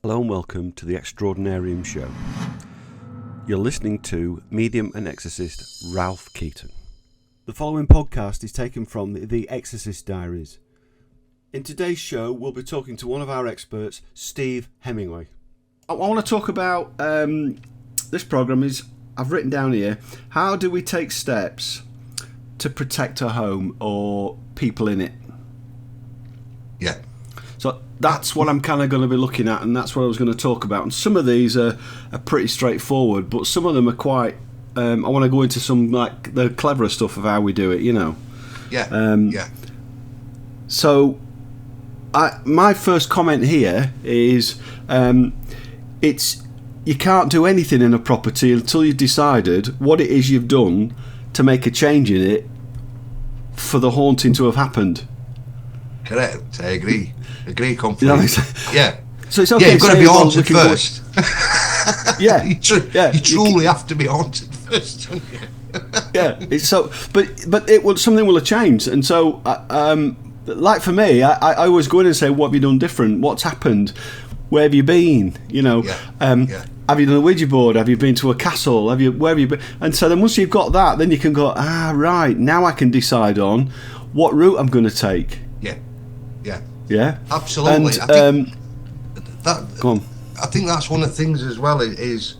Hello and welcome to the Extraordinarium Show. You're listening to medium and exorcist Ralph Keaton. The following podcast is taken from the Exorcist Diaries. In today's show, we'll be talking to one of our experts, Steve Hemingway. I want to talk about this program I've written down here, how do we take steps to protect our home or people in it? Yeah. So that's what I'm kind of going to be looking at, and that's what I was going to talk about. And some of these are pretty straightforward, but some of them are quite... I want to go into some like the cleverer stuff of how we do it, you know. Yeah. Yeah. So my first comment here is it's you can't do anything in a property until you've decided what it is you've done to make a change in it for the haunting to have happened. Correct. I agree. Agree completely. Yeah. So it's okay. Yeah, you've got to be haunted first. Yeah. You truly have to be haunted first, don't you? Yeah. It's so, but something will have changed, and so like for me, I always go in and say, what have you done different? What's happened? Where have you been? You know. Yeah. Have you done a Ouija board? Have you been to a castle? Where have you been? And so then once you've got that, then you can go, right, now I can decide on what route I'm going to take. Yeah. Yeah. Yeah. Absolutely. And, go on. I think that's one of the things as well is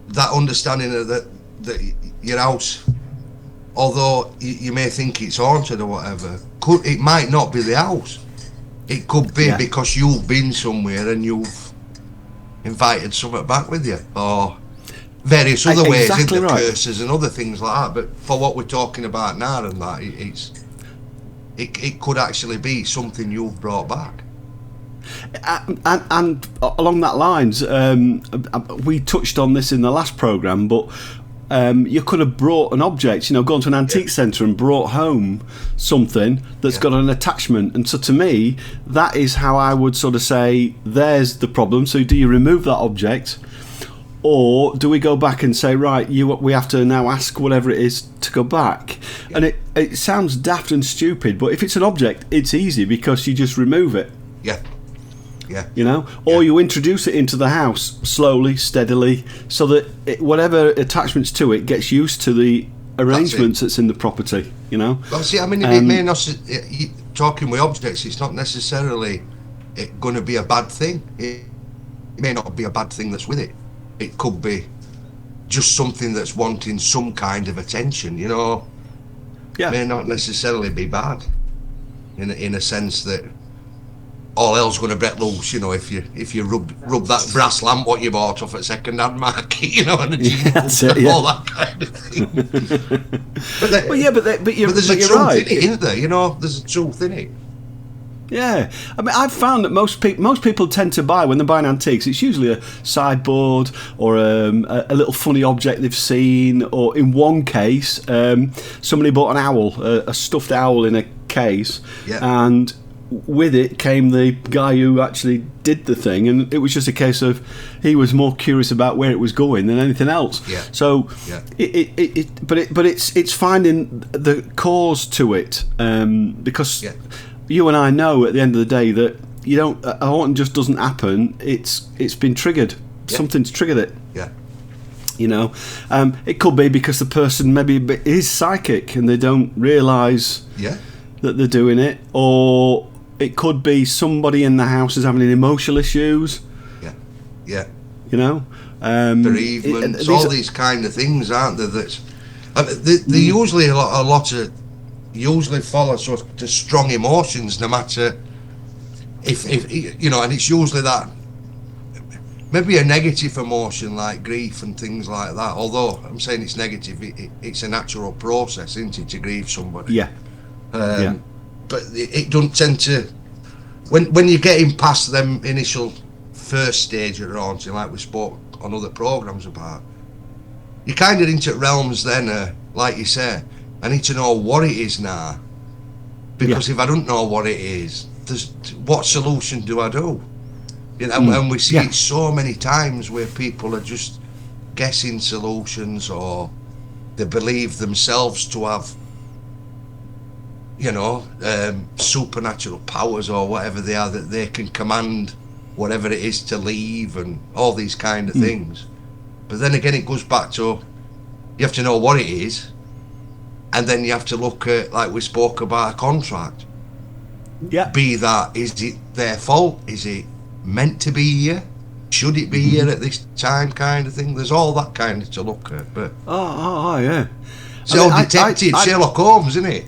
that understanding of that your house, although you may think it's haunted or whatever, it might not be the house. It could be because you've been somewhere and you've invited something back with you, or various other ways, exactly into right. Curses and other things like that. But for what we're talking about now and that, it could actually be something you've brought back. And along that lines, we touched on this in the last programme, but you could have brought an object, gone to an antique centre and brought home something that's got an attachment. And so to me, that is how I would sort of say, there's the problem. So do you remove that object, or do we go back and say, right, we have to now ask whatever it is to go back? Yeah. And it sounds daft and stupid, but if it's an object, it's easy because you just remove it. Yeah. Yeah. Or you introduce it into the house slowly, steadily, so that whatever attachments to it gets used to the arrangements that's in the property. Well, see, I mean, it may not. Talking with objects, it's not necessarily going to be a bad thing. It may not be a bad thing that's with it. It could be just something that's wanting some kind of attention. Yeah. It may not necessarily be bad, in a sense that all hell's going to break loose, if you rub that brass lamp what you bought off at second-hand market, and all that kind of thing. but there's a truth right. in it, isn't there? There's a truth in it. Yeah, I mean, I've found that most people tend to buy, when they're buying antiques, it's usually a sideboard or a little funny object they've seen, or in one case, somebody bought an owl, a stuffed owl in a case, and with it came the guy who actually did the thing, and it was just a case of he was more curious about where it was going than anything else. Yeah. So it's finding the cause to it, because you and I know at the end of the day that a haunting just doesn't happen. It's been triggered. Yeah. Something's triggered it. Yeah. It could be because the person maybe is psychic and they don't realise that they're doing it, or it could be somebody in the house is having emotional issues. Yeah. Bereavements, all these kind of things, aren't there? They usually usually follow sort of strong emotions, no matter if and it's usually that maybe a negative emotion like grief and things like that. Although I'm saying it's negative, it's a natural process, isn't it, to grieve somebody? Yeah. But it doesn't tend to, when you're getting past them initial first stage of haunting, like we spoke on other programs about, you're kind of into realms then, like you say, I need to know what it is now, because if I don't know what it is, what solution do I do? And we see it so many times where people are just guessing solutions, or they believe themselves to have supernatural powers or whatever they are, that they can command whatever it is to leave and all these kind of things. But then again, it goes back to, you have to know what it is, and then you have to look at, like we spoke about, a contract. Yeah. Be that, is it their fault? Is it meant to be here? Should it be here at this time, kind of thing? There's all that kind of to look at. But yeah. it's all detective, Sherlock Holmes, isn't it?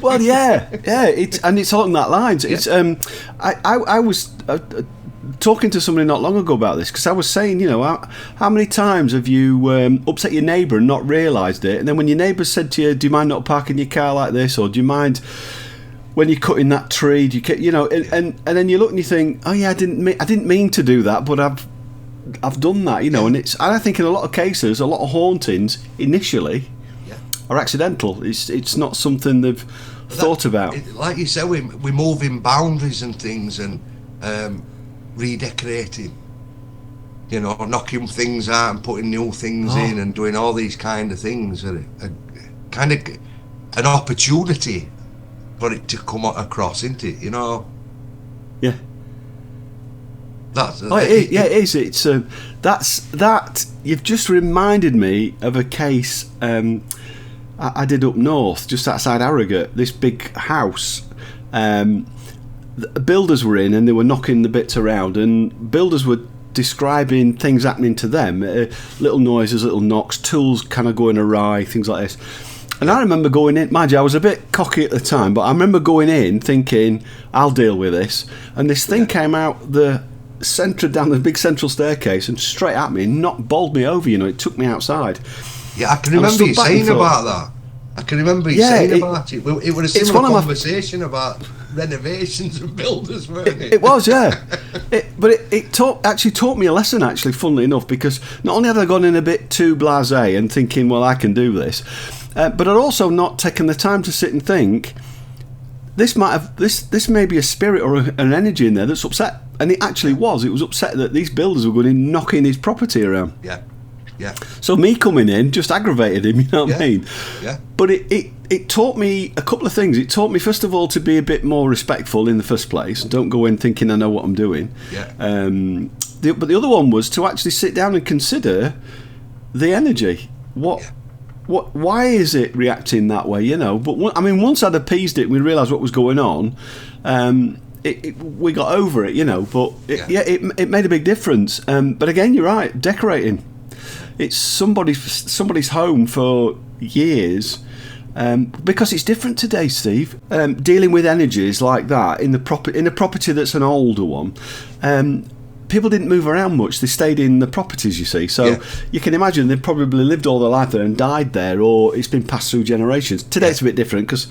Well, yeah. It's along that lines. Yeah. It's I was talking to somebody not long ago about this, because I was saying, how many times have you upset your neighbour and not realised it, and then when your neighbour said to you, do you mind not parking your car like this, or do you mind when you're cutting that tree, and then you look and you think, oh yeah, I didn't mean to do that, but I've done that, and I think in a lot of cases, a lot of hauntings initially are accidental. It's not something they've thought about. Like you said, we're moving boundaries and things, and redecorating, knocking things out and putting new things in, and doing all these kind of things. A kind of an opportunity for it to come across, isn't it? Yeah. It is. It's that. You've just reminded me of a case I did up north, just outside Harrogate. This big house. The builders were in, and they were knocking the bits around, and builders were describing things happening to them, little noises, little knocks, tools kind of going awry, things like this. And I remember going in, mind you, I was a bit cocky at the time, but I remember going in thinking, I'll deal with this. And this thing came out the centre, down the big central staircase, and straight at me, and bowled me over, it took me outside. Yeah, I can remember you saying about that. I can remember you saying about it. It was a similar conversation about renovations and builders, weren't it? It was, yeah. But it actually taught me a lesson, actually, funnily enough, because not only had I gone in a bit too blasé and thinking, well, I can do this, but I'd also not taken the time to sit and think, this may be a spirit or an energy in there that's upset. And it actually was. It was upset that these builders were going in knocking his property around. Yeah. Yeah. So me coming in just aggravated him, you know what I mean? Yeah. But it taught me a couple of things. It taught me, first of all, to be a bit more respectful in the first place. Don't go in thinking I know what I'm doing. Yeah. But the other one was to actually sit down and consider the energy. Why is it reacting that way, But once I'd appeased it, we realised what was going on. We got over it, But it made a big difference. But again, you're right. Decorating. It's somebody's home for years, because it's different today, Steve. Dealing with energies like that in a property that's an older one. People didn't move around much. They stayed in the properties, you see. So you can imagine they've probably lived all their life there and died there, or it's been passed through generations. Today it's a bit different, because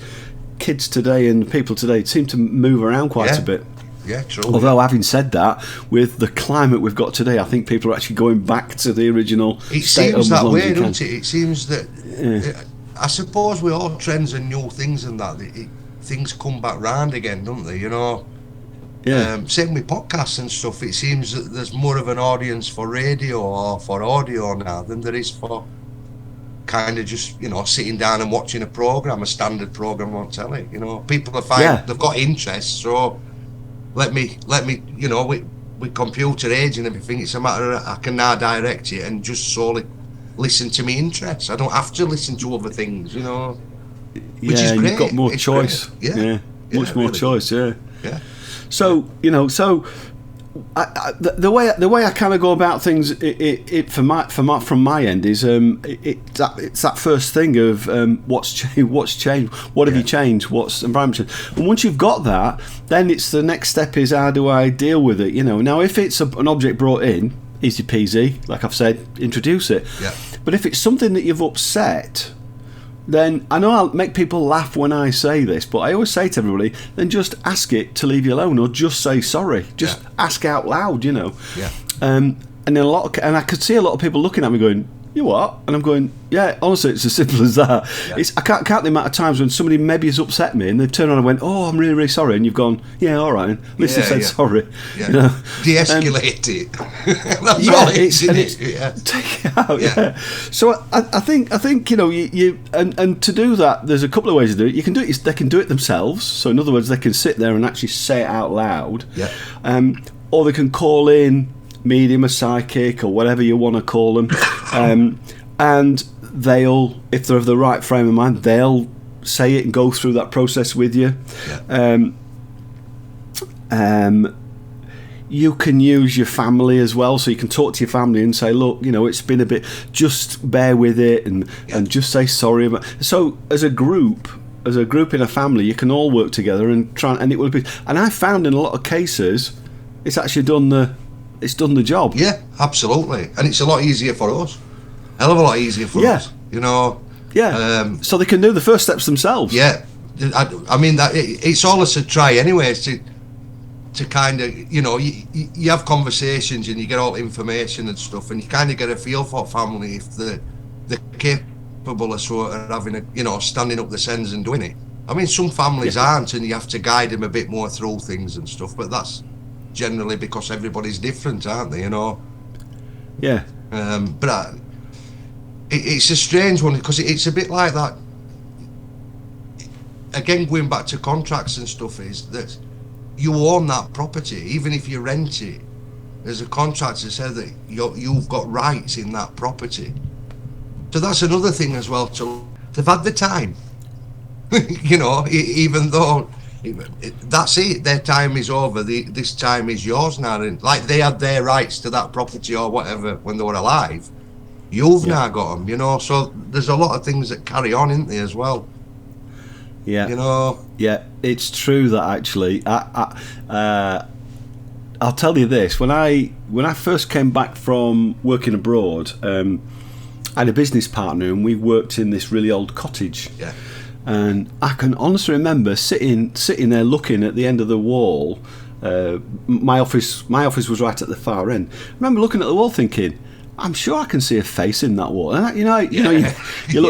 kids today and people today seem to move around quite a bit. Yeah, true. Although, having said that, with the climate we've got today, I think people are actually going back to the original state of It seems that way, doesn't it? It seems that... I suppose with all trends and new things and that, things come back round again, don't they? Yeah. Same with podcasts and stuff. It seems that there's more of an audience for radio or for audio now than there is for kind of just, sitting down and watching a standard programme on telly. People are fine. They've got interests, so... Let me, with computer age and everything, it's a matter of I can now direct it and just solely listen to me interests. I don't have to listen to other things, which is great. You've got more choice. Great. Yeah, much more really. choice. Yeah. Yeah. So the way I kind of go about things, from my end is it's that first thing of what's changed, what have you changed, what's environment changed, and once you've got that, then it's the next step is how do I deal with it? Now if it's an object brought in, easy peasy, like I've said, introduce it. Yeah. But if it's something that you've upset, then I know I'll make people laugh when I say this, but I always say to everybody, then just ask it to leave you alone, or just say sorry. Just ask out loud, Yeah. And I could see a lot of people looking at me going, You what? And I'm going, yeah, honestly, it's as simple as that. Yeah. I can't count the amount of times when somebody maybe has upset me and they've turned around and went, oh, I'm really, really sorry. And you've gone, yeah, all right. At least I said sorry. Yeah. You know? De-escalate it. That's all it is, isn't it? Yeah. Take it out, yeah. So I think you know, you and to do that, there's a couple of ways to do it. You can do it, they can do it themselves. So in other words, they can sit there and actually say it out loud. Yeah. Or they can call in medium, a psychic, or whatever you want to call them, and they'll, if they're of the right frame of mind, they'll say it and go through that process with you. You can use your family as well, so you can talk to your family and say, look, you know, it's been a bit, just bear with it, and just say sorry about. So as a group in a family, you can all work together and try, and it will be. And I found in a lot of cases, it's actually done the job. Yeah, absolutely, and it's a lot easier for us. Hell of a lot easier for us. You know. Yeah. So they can do the first steps themselves. Yeah, I mean that it's all us to try anyways to kind of, you know, you have conversations and you get all the information and stuff, and you kind of get a feel for family if they're capable of sort of having a, you know, standing up the ends and doing it. I mean, some families aren't, and you have to guide them a bit more through things and stuff, but that's generally because everybody's different, aren't they, you know? Yeah. But it's a strange one, because it's a bit like that. Again, going back to contracts and stuff, is that you own that property, even if you rent it. There's a contract that says that you've got rights in that property. So that's another thing as well. So they've had the time, you know, even though that's it, their time is over. This time is yours now. And like they had their rights to that property or whatever when they were alive, you've now got them, you know. So there's a lot of things that carry on, isn't there, as well? Yeah. You know. Yeah, it's true that actually. I'll tell you this: when I first came back from working abroad, I had a business partner, and we worked in this really old cottage. Yeah. And I can honestly remember sitting there looking at the end of the wall. My office was right at the far end. I remember looking at the wall, thinking, I'm sure I can see a face in that wall. And you look,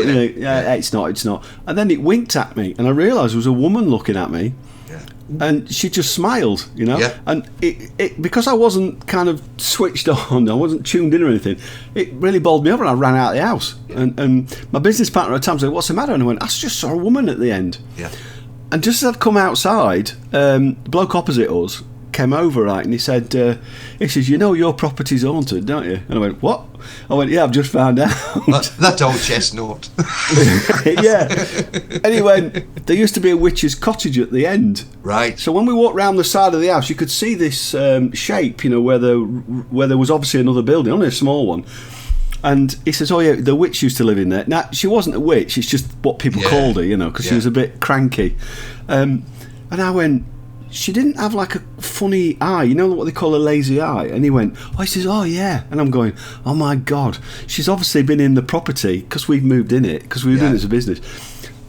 it's not. And then it winked at me, and I realised it was a woman looking at me. Yeah. And she just smiled, you know. Yeah. And it because I wasn't kind of switched on, I wasn't tuned in or anything. It really bowled me over, and I ran out of the house. Yeah. And my business partner at the time said, "What's the matter?" And I went, "I just saw a woman at the end." Yeah. And just as I'd come outside, the bloke opposite us came over, right, and he said, he says, "You know your property's haunted, don't you?" And I went, "What?" I went, "Yeah, I've just found out." That old chestnut. Yeah. Anyway, there used to be a witch's cottage at the end. Right. So when we walked round the side of the house, you could see this shape, you know, where there was obviously another building, only a small one. And he says, "Oh yeah, the witch used to live in there." Now, she wasn't a witch; it's just what people called her, you know, because she was a bit cranky. And I went, "She didn't have like a funny eye, you know what they call a lazy eye?" And he went, "Oh," he says, "Oh yeah." And I'm going, "Oh my God, she's obviously been in the property because we've moved in it, because we've been in it as a business."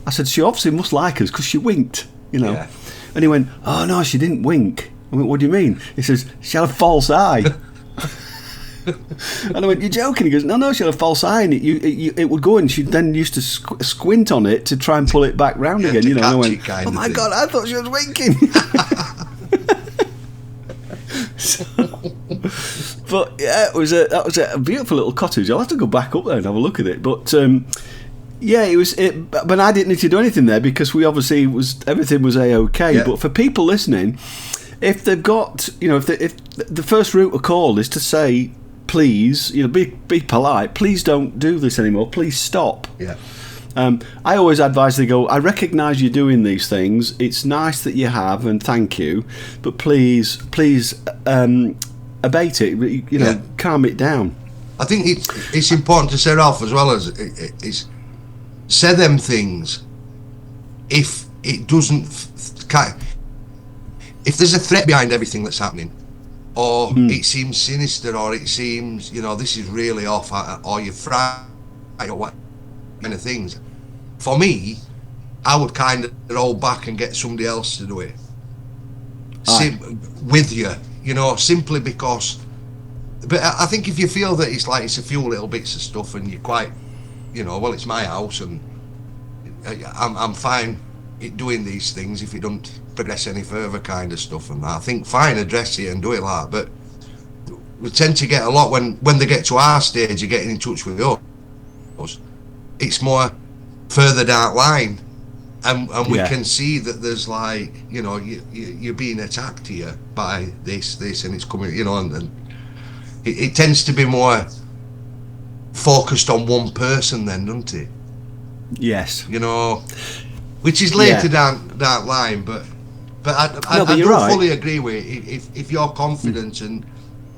I said, "She obviously must like us because she winked, you know." Yeah. And he went, "Oh no, she didn't wink." I went, "What do you mean?" He says, "She had a false eye." And I went, "You're joking?" He goes, No, she had a false eye, and it would go, and she then used to squint on it to try and pull it back round again, you know. And I went, "Oh my God, I thought she was winking." But yeah, that was a beautiful little cottage. I'll have to go back up there and have a look at it. But but I didn't need to do anything there because we obviously everything was A-OK. Yeah. But for people listening, if they've got, you know, if the first route of call is to say, please, you know, be polite, please don't do this anymore, please stop. Yeah. I always advise they go, "I recognise you're doing these things, it's nice that you have, and thank you, but please abate it, you know, calm it down." I think it's important to set off as well as say them things if it doesn't, if there's a threat behind everything that's happening, or it seems sinister, or it seems, you know, this is really off, or you're frightened, or what kind of things. For me, I would kind of hold back and get somebody else to do it with you, you know, simply because but I think if you feel that it's like it's a few little bits of stuff, and you're quite, well, it's my house, and I'm fine doing these things if you don't progress any further, kind of stuff, and that. I think fine, address it and do it like that. But we tend to get a lot when they get to our stage of getting in touch with us. It's more further down line, and we can see that there's like, you're being attacked here by this, and it's coming, and it tends to be more focused on one person then, doesn't it? Yes. Which is later down that line, but I do fully agree with it. If you're confident and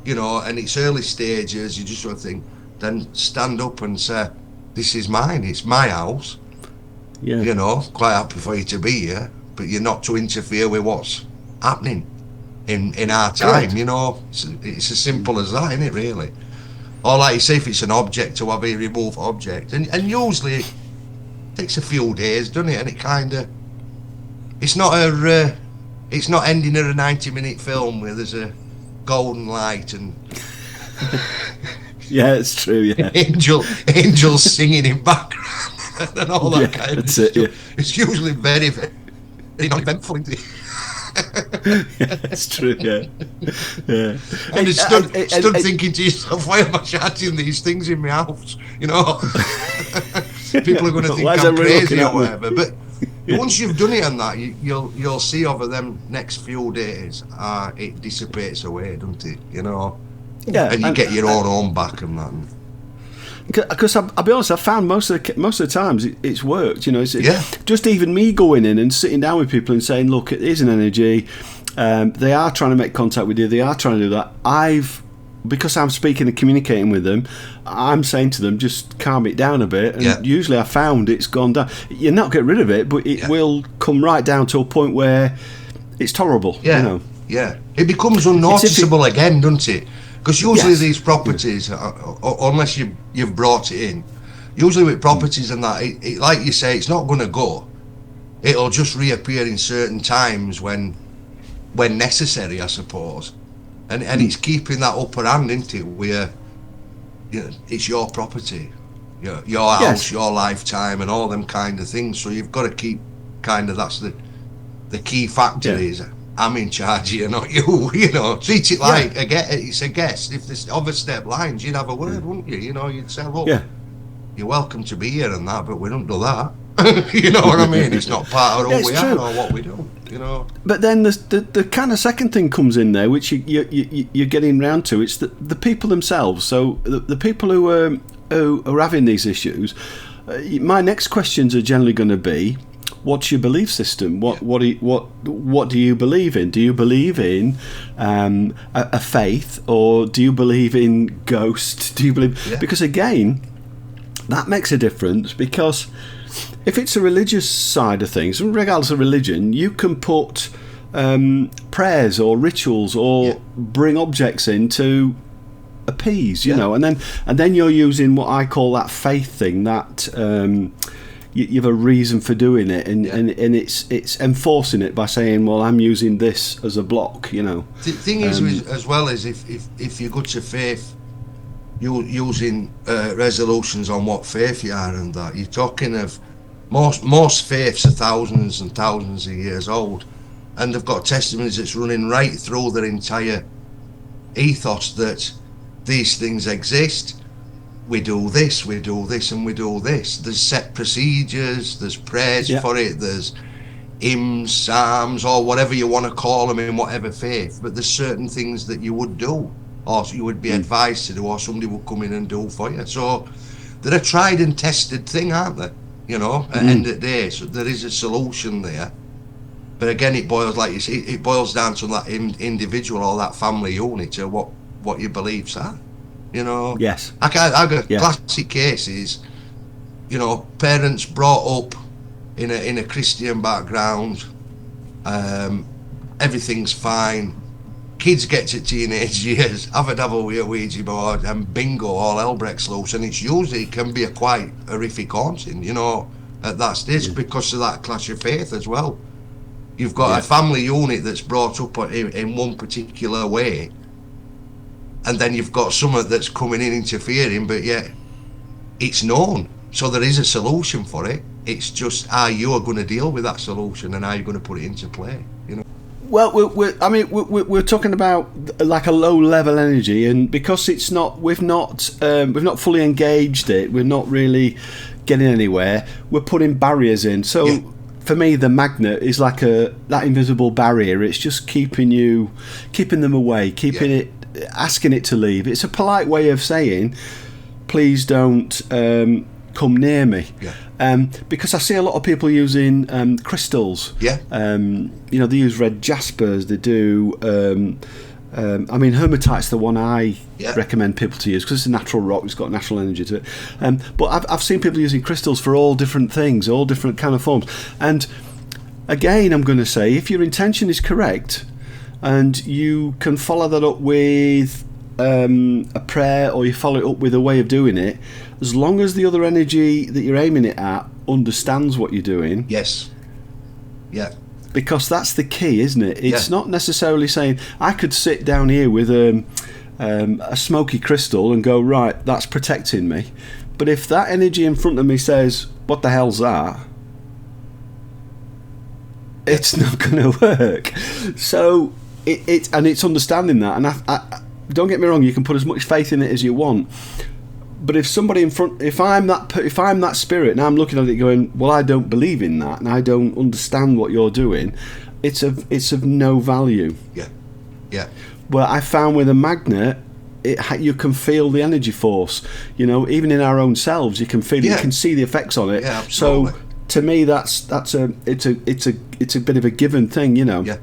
and it's early stages, you just sort of think, then stand up and say, this is mine, it's my house. Yeah. Quite happy for you to be here, but you're not to interfere with what's happening in our time. It's as simple as that, isn't it, really? Or like you say, if it's an object, to have a remove object, and usually it takes a few days, doesn't it? And it kind of, it's not ending in a 90-minute film where there's a golden light and yeah, it's true. Yeah, angels singing in background and all that kind of stuff. Yeah. It's usually very, very non-eventful, isn't it? Yeah, it's true. Yeah. And you stood thinking to yourself, why am I shouting these things in my house? People are going to think I'm crazy or whatever. But once you've done it and that, you'll see over them next few days, it dissipates away, doesn't it? Yeah, and you get your own home back and that. Because I'll be honest, I found most of the times it's worked. Yeah. Just even me going in and sitting down with people and saying, look, it is an energy. They are trying to make contact with you. They are trying to do that. Because I'm speaking and communicating with them, I'm saying to them, just calm it down a bit. And usually I found it's gone down. You're not get rid of it, but it will come right down to a point where it's tolerable. Yeah. Yeah. It becomes unnoticeable again, doesn't it? Because usually these properties, unless you've brought it in, usually with properties and that, it, like you say, it's not going to go. It'll just reappear in certain times when necessary, I suppose. And it's keeping that upper hand, isn't it? Where it's your property, your house, your lifetime, and all them kind of things. So you've got to keep that's the key factor is. I'm in charge here, not you. Treat it like it's a guest. If there's overstep lines, you'd have a word, wouldn't you? You'd say, look, you're welcome to be here and that, but we don't do that. You know what I mean? It's not part of who we are or what we do. But then the kind of second thing comes in there, which you're getting round to. It's the people themselves. So the people who are having these issues. My next questions are generally going to be, what's your belief system? What do you believe in? Do you believe in a faith, or do you believe in ghosts? Do you believe? Because again, that makes a difference. Because if it's a religious side of things, regardless of religion, you can put prayers or rituals or bring objects in to appease, and then you're using what I call that faith thing, that you have a reason for doing it, and it's enforcing it by saying, well, I'm using this as a block. The thing is, as well, is if you go to faith, you're using resolutions on what faith you are, and that you're talking of most faiths are thousands and thousands of years old, and they've got testimonies that's running right through their entire ethos that these things exist. We do this, and we do this. There's set procedures, there's prayers for it, there's hymns, psalms, or whatever you want to call them in whatever faith, but there's certain things that you would do, or you would be advised to do, or somebody would come in and do for you. So they're a tried and tested thing, aren't they? At the end of the day, so there is a solution there. But again, it boils, like you say, it boils down to that individual or that family unit, or what your beliefs are. Yes. I got classic cases. Parents brought up in a Christian background. Everything's fine. Kids get to teenage years, have a dabble with a Ouija board, and bingo, all hell breaks loose. And it can be a quite horrific haunting, at that stage, because of that clash of faith as well. You've got a family unit that's brought up in one particular way, and then you've got someone that's coming in interfering, but yet it's known. So there is a solution for it. It's just how you're going to deal with that solution and how you're going to put it into play. You know. Well, we're talking about like a low level energy, and because it's not, we've not fully engaged it. We're not really getting anywhere. We're putting barriers in. So Yeah. for me, the magnet is like that invisible barrier. It's just keeping them away, asking it to leave. It's a polite way of saying, please don't come near me. Yeah. Because I see a lot of people using crystals. Yeah. They use red jaspers. They do. Hematite's the one I recommend people to use because it's a natural rock. It's got natural energy to it. But I've seen people using crystals for all different things, all different kind of forms. And again, I'm going to say, if your intention is correct, and you can follow that up with a prayer, or you follow it up with a way of doing it, as long as the other energy that you're aiming it at understands what you're doing. Yes. Yeah. Because that's the key, isn't it? It's not necessarily saying I could sit down here with a smoky crystal and go, right, that's protecting me. But if that energy in front of me says, what the hell's that? It's not going to work. So it's understanding that, and I don't get me wrong, you can put as much faith in it as you want. But if somebody in front, if I'm that spirit and I'm looking at it going, well, I don't believe in that and I don't understand what you're doing, it's of no value. Yeah, yeah. Well, I found with a magnet, you can feel the energy force. Even in our own selves, you can feel it. You can see the effects on it. Yeah, absolutely. So to me, it's a bit of a given thing. Yeah.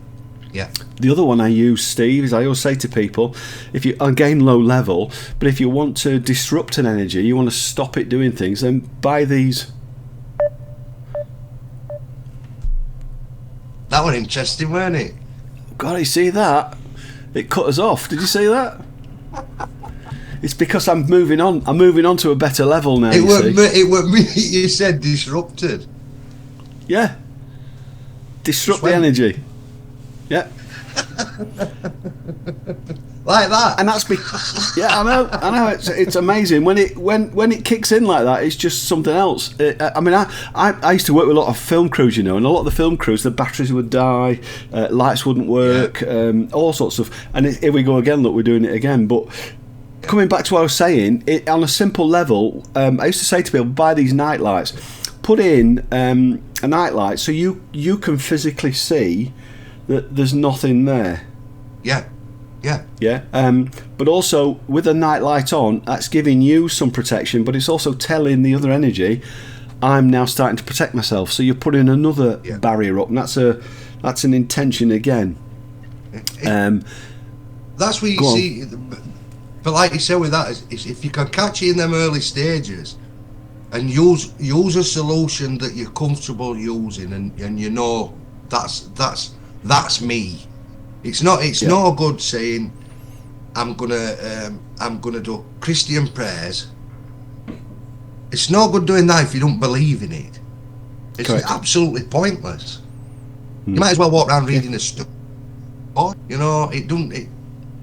Yeah. The other one I use, Steve, is I always say to people, if you, again, low level, but if you want to disrupt an energy, you want to stop it doing things, then buy these. That was interesting, weren't it? God, you see that? It cut us off. Did you see that? It's because I'm moving on. I'm moving on to a better level now. It were me. You said disrupted. Yeah. Disrupt the energy. Yeah. Like that. And that's I know. It's amazing when it kicks in like that. It's just something else. I used to work with a lot of film crews, and a lot of the film crews, the batteries would die, lights wouldn't work, all sorts of. And here we go again. Look, we're doing it again. But coming back to what I was saying, on a simple level, I used to say to people, buy these night lights. Put in a night light so you can physically see that there's nothing there. Yeah. But also with a night light on, that's giving you some protection, but it's also telling the other energy, I'm now starting to protect myself. So you're putting another barrier up, and that's an intention again. That's what you see. But like you said with that, is if you can catch it in them early stages and use a solution that you're comfortable using, and that's me. It's no good saying I'm gonna do Christian prayers. It's no good doing that if you don't believe in it. It's absolutely pointless. You might as well walk around reading a story.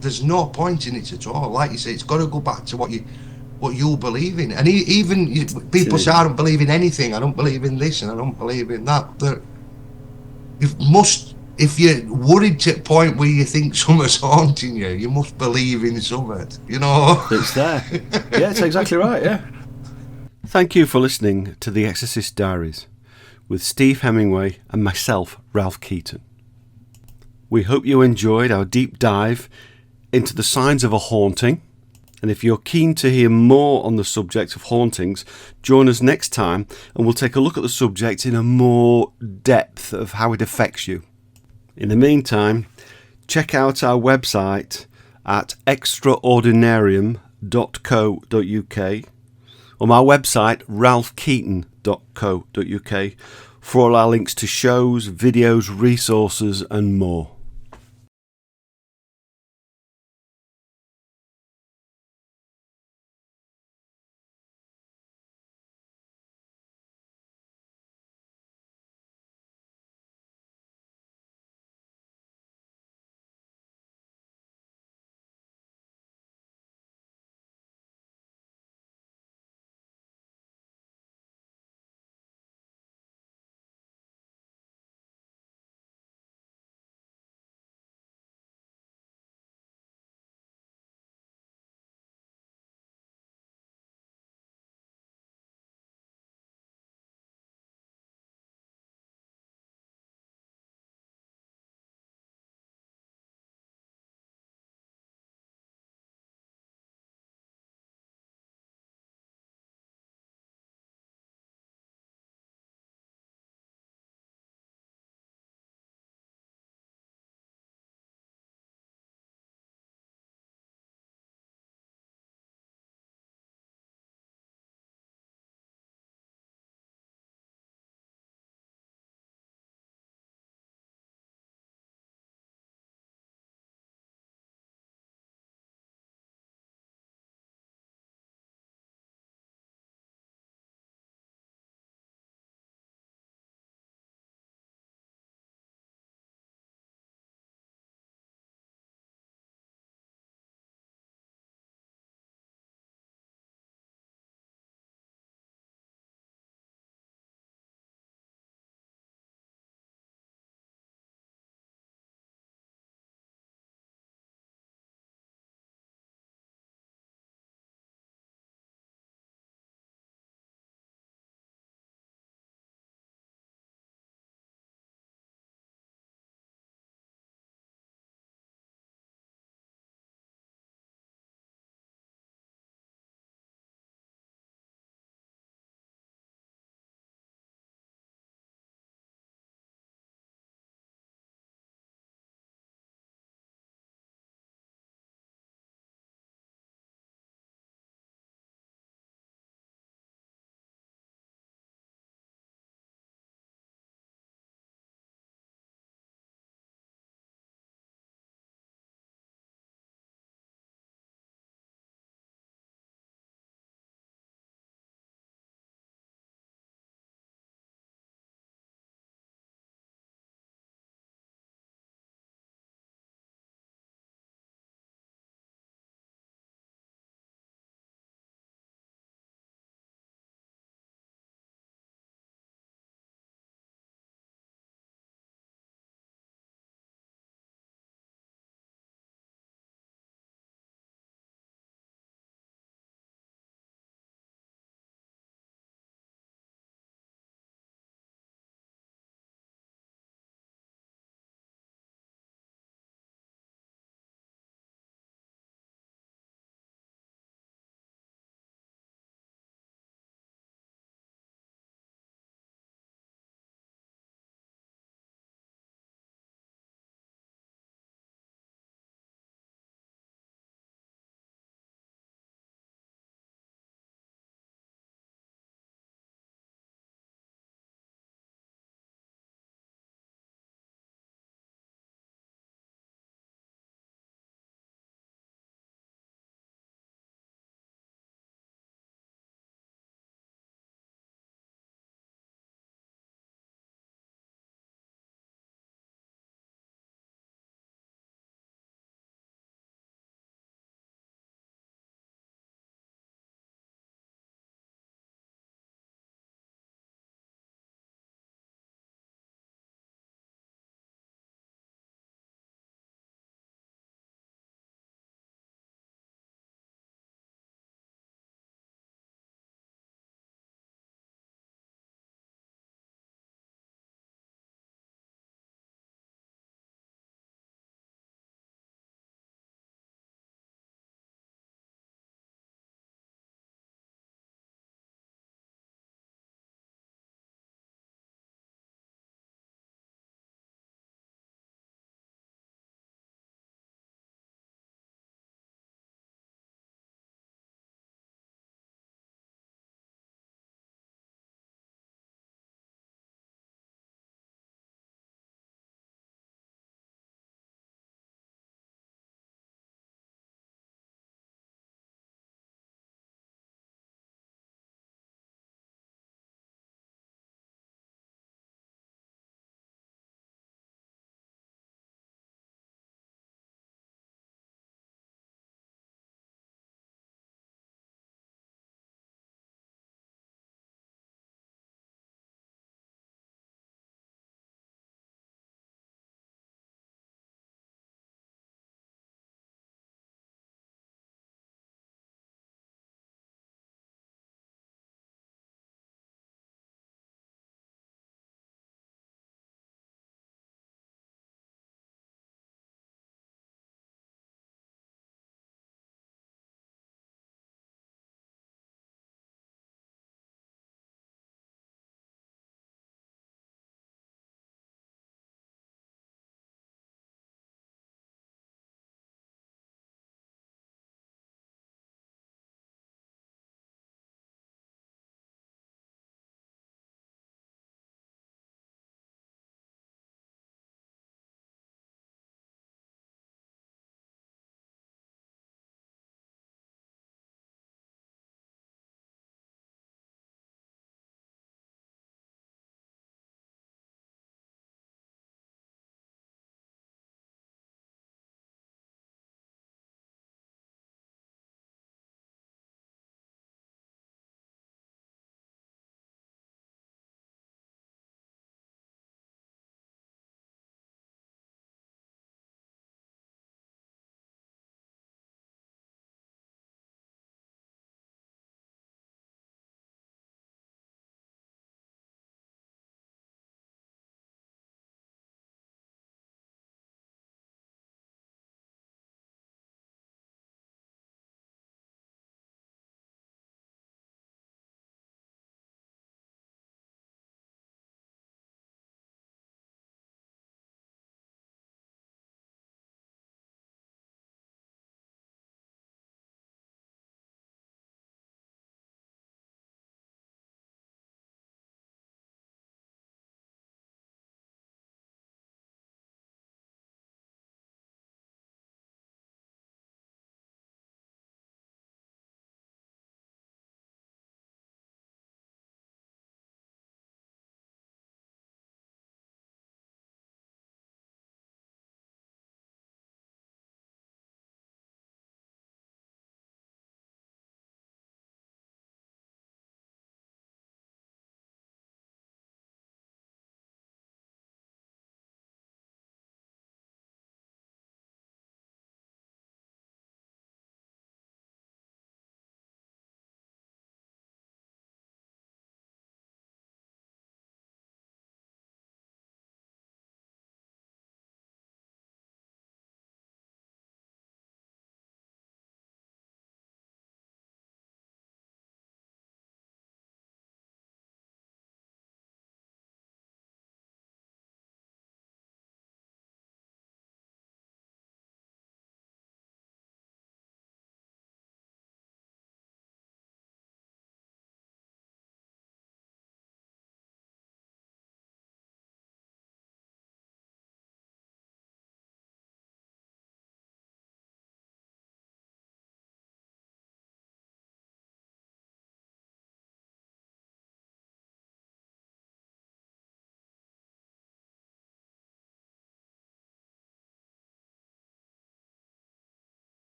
There's no point in it at all. Like you say, it's got to go back to what you believe in. And even people say, I don't believe in anything. I don't believe in this and I don't believe in that. But if you're worried to the point where you think something's haunting you, you must believe in something, It's there. Yeah, it's exactly right, yeah. Thank you for listening to The Exorcist Diaries with Steve Hemingway and myself, Ralph Keaton. We hope you enjoyed our deep dive into the signs of a haunting. And if you're keen to hear more on the subject of hauntings, join us next time and we'll take a look at the subject in a more depth of how it affects you. In the meantime, check out our website at extraordinarium.co.uk or my website ralphkeaton.co.uk for all our links to shows, videos, resources and more.